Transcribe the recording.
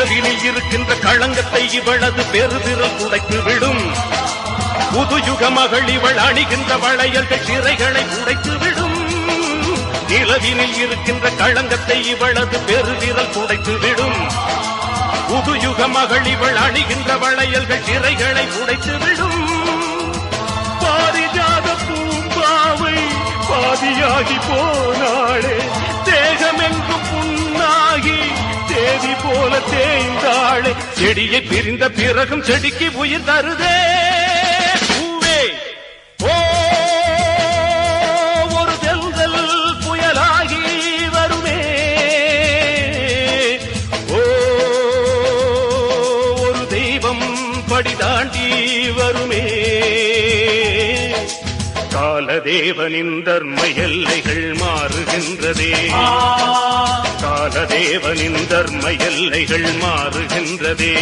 நிலவினில் இருக்கின்ற களங்கத்தை இவளது பெருவிரல் துடைத்து விடும். புதுயுக மகள் இவள் அணிகின்ற வளையல்கள் சிறைகளை உடைத்து விடும். நிலவினில் இருக்கின்ற களங்கத்தை இவளது பெருவிரல் துடைத்து விடும். புதுயுக மகள் இவள் அணிகின்ற வளையல்கள் சிறைகளை உடைத்து விடும். பாரிஜாத பூம்பாவை பாதியாகி போனாளே, தேகமெங்கும் புண்ணாகி தேதி போல தேய்ந்தாளே. செடியை பிரிந்த பிறகும் செடிக்கு உயிர் தருதே. பூவே ஓ ஒரு தெல்தல் புயலாகி வருமே. ஓ ஒரு தெய்வம் படி தாண்டி வருமே. காலதேவனின் தர்ம எல்லைகள் மாறுகின்றதே. காலதேவனின் தர்ம எல்லைகள் மாறுகின்றதே.